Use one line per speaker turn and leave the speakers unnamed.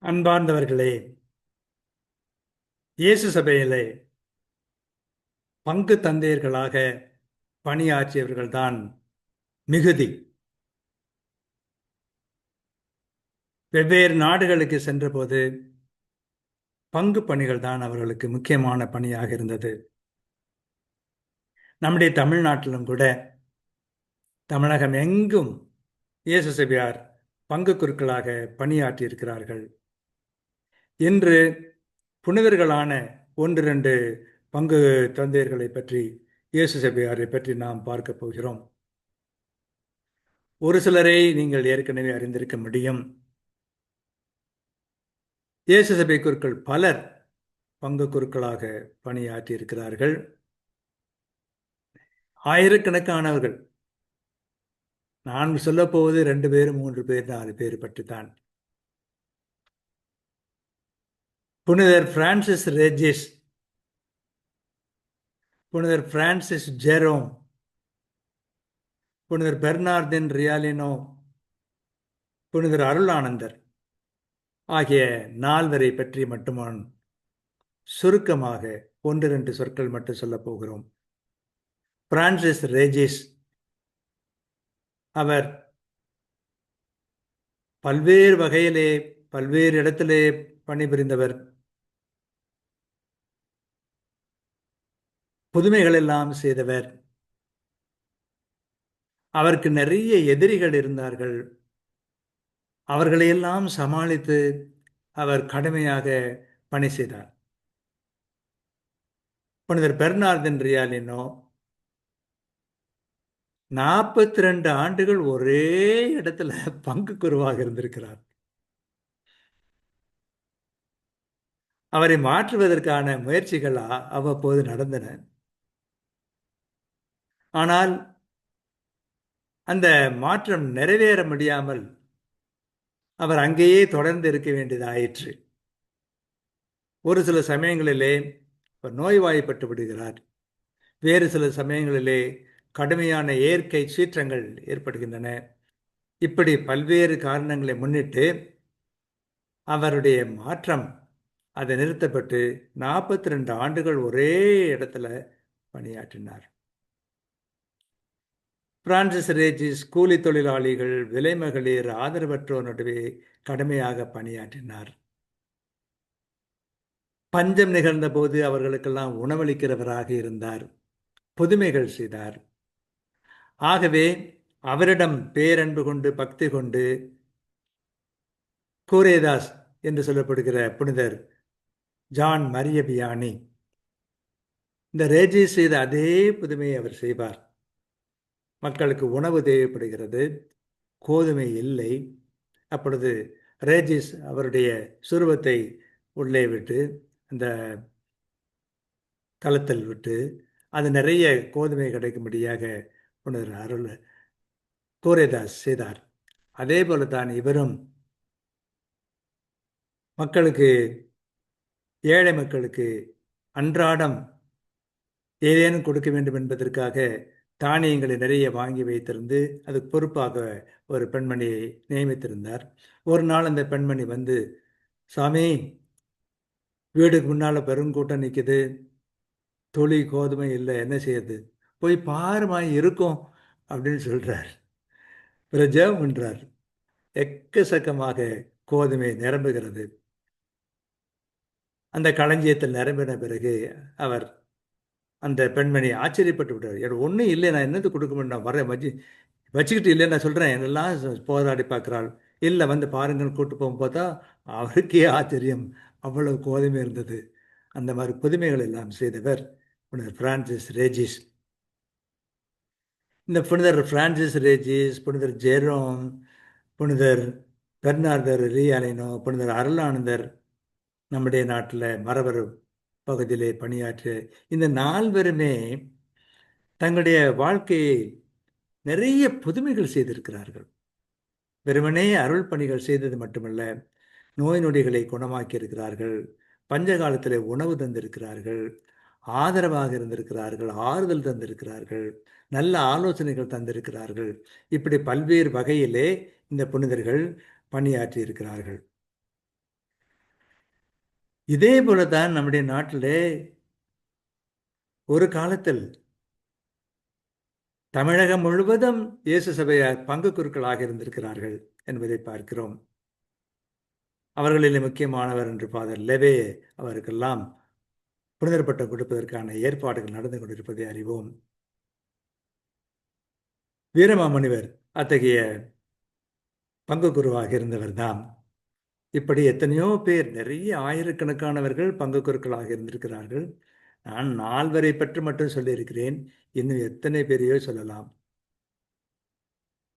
அன்பார்ந்தவர்களே, இயேசு சபையிலே பங்கு தந்தையர்களாக பணியாற்றியவர்கள்தான் மிகுதி. வெவ்வேறு நாடுகளுக்கு சென்றபோது பங்கு பணிகள் தான் அவர்களுக்கு முக்கியமான பணியாக இருந்தது. நம்முடைய தமிழ்நாட்டிலும் கூட தமிழகம் எங்கும் இயேசு சபையார் பங்கு குருக்களாக பணியாற்றியிருக்கிறார்கள். இன்று புனிதர்களான ஒன்று இரண்டு பங்கு தந்தையர்களை பற்றி, இயேசு சபையாரை பற்றி நாம் பார்க்க போகிறோம். ஒரு சிலரை நீங்கள் ஏற்கனவே அறிந்திருக்க முடியும். இயேசு சபை குருக்கள் பலர் பங்கு குருக்களாக பணியாற்றி இருக்கிறார்கள். ஆயிரக்கணக்கானவர்கள். நான் சொல்ல போவது 2 பேர் 3 பேர் 4 பேர் பற்றித்தான். புனிதர் பிரான்சிஸ் ரெஜிஸ், புனிதர் பிரான்சிஸ் ஜெரோம், புனிதர் பெர்னார்டின் ரியாலினோ, புனிதர் அருளானந்தர் ஆகிய 4 பற்றி மட்டுமான் சுருக்கமாக 1-2 சொற்கள் மட்டும் சொல்ல போகிறோம். பிரான்சிஸ் ரெஜிஸ், அவர் பல்வேறு வகையிலே பல்வேறு இடத்திலே பணிபுரிந்தவர். புதுமைகள் எல்லாம் செய்தவர். அவருக்கு நிறைய எதிரிகள் இருந்தார்கள். அவர்களையெல்லாம் சமாளித்து அவர் கடுமையாக பணி செய்தார். புனிதர் பெர்னார்டின் ரியாலினோ 42 ஆண்டுகள் ஒரே இடத்துல பங்கு குருவாக இருந்திருக்கிறார். அவரை மாற்றுவதற்கான முயற்சிகள் அவ்வப்போது நடந்தன. ஆனால் அந்த மாற்றம் நிறைவேற முடியாமல் அவர் அங்கேயே தொடர்ந்து இருக்க வேண்டியதாயிற்று. ஒரு சில சமயங்களிலே அவர் நோய்வாய்ப்பட்டு விடுகிறார். வேறு சில சமயங்களிலே கடுமையான இயற்கை சீற்றங்கள் ஏற்படுகின்றன. இப்படி பல்வேறு காரணங்களை முன்னிட்டு அவருடைய மாற்றம் அது நிறுத்தப்பட்டு 42 ஆண்டுகள் ஒரே இடத்துல பணியாற்றினார். பிரான்சிஸ் ரெஜிஸ் கூலி தொழிலாளிகள், விலைமகளிர், ஆதரவற்றோர் நடுவே கடுமையாக பணியாற்றினார். பஞ்சம் நிகழ்ந்த போது அவர்களுக்கெல்லாம் உணவளிக்கிறவராக இருந்தார். புதுமைகள் செய்தார். ஆகவே அவரிடம் பேரன்பு கொண்டு பக்தி கொண்டு கூரேதாஸ் என்று சொல்லப்படுகிற புனிதர் ஜான் மரிய வியானி இந்த ரேஜிஸ் செய்த அதே புதுமையை அவர் செய்வார். மக்களுக்கு உணவு தேவைப்படுகிறது, கோதுமை இல்லை. அப்பொழுது ரேஜிஸ் அவருடைய சுருவத்தை உள்ளே விட்டு அந்த கலத்தில் விட்டு அது நிறைய கோதுமை கிடைக்கும்படியாக புனிதர் அருள் கூரேதாஸ் செய்தார். அதே போல தான் இவரும் மக்களுக்கு, ஏழை மக்களுக்கு அன்றாடம் ஏதேனும் கொடுக்க வேண்டும் என்பதற்காக தானியங்களை நிறைய வாங்கி வைத்திருந்து அதுக்கு பொறுப்பாக ஒரு பெண்மணியை நியமித்திருந்தார். ஒரு நாள் அந்த பெண்மணி வந்து, சாமி, வீடுக்கு முன்னால் பெருங்கூட்டம் நிற்குது, துளி கோதுமை இல்லை, என்ன செய்யுது, போய் பாருமா இருக்கும் அப்படின்னு சொல்றார். பிறகு ஜெபம் பண்றார். எக்கச்சக்கமாக கோதுமை நிரம்புகிறது. அந்த களஞ்சியத்தில் நிரம்பின பிறகு அவர் அந்த பெண்மணி ஆச்சரியப்பட்டு விட்டார். எனக்கு ஒன்றும் இல்லை, நான் என்னது கொடுக்க முடியும், நான் வரேன், வச்சுக்கிட்டு இல்லை, நான் சொல்கிறேன், என்னெல்லாம் போராடி பார்க்குறாள். இல்லை, வந்து பாருங்கன்னு கூட்டு போகும் பார்த்தா அவருக்கே ஆச்சரியம், அவ்வளவு கோதுமை இருந்தது. அந்த மாதிரி புதுமைகள் எல்லாம் செய்தவர் புனிதர் பிரான்சிஸ் ரெஜிஸ். இந்த புனிதர் பிரான்சிஸ் ரெஜிஸ், புனிதர் ஜெரோம், புனிதர் பெர்னார்டர் ரியாலினோ, புனிதர் அருளானந்தர் நம்முடைய நாட்டில் மரவர் பகுதியிலே பணியாற்றிய இந்த 4 தங்களுடைய வாழ்க்கையை நிறைய புதுமைகள் செய்திருக்கிறார்கள். வெறுமனே அருள் பணிகள் செய்தது மட்டுமல்ல, நோய் நொடிகளை குணமாக்கி இருக்கிறார்கள், பஞ்ச காலத்தில் உணவு தந்திருக்கிறார்கள், ஆதரவாக இருந்திருக்கிறார்கள், ஆறுதல் தந்திருக்கிறார்கள், நல்ல ஆலோசனைகள் தந்திருக்கிறார்கள். இப்படி பல்வேறு வகையிலே இந்த புனிதர்கள் பணியாற்றி இருக்கிறார்கள். இதே போலதான் நம்முடைய நாட்டிலே ஒரு காலத்தில் தமிழகம் முழுவதும் இயேசு சபையார் பங்கு குருக்களாக இருந்திருக்கிறார்கள் என்பதை பார்க்கிறோம். அவர்களில் முக்கியமானவர் என்று ஃபாதர் லெவே அவருக்கெல்லாம் புனிதர் பட்டம் கொடுப்பதற்கான ஏற்பாடுகள் நடந்து கொண்டிருப்பதை அறிவோம். வீரமாமுனிவர் அத்தகைய பங்கு குருவாக இருந்தவர்தான். இப்படி எத்தனையோ பேர், நிறைய ஆயிரக்கணக்கானவர்கள் பங்கு குருக்களாக இருந்திருக்கிறார்கள். நான் 4 பற்றி மட்டும் சொல்லியிருக்கிறேன். இன்னும் எத்தனை பேரையோ சொல்லலாம்.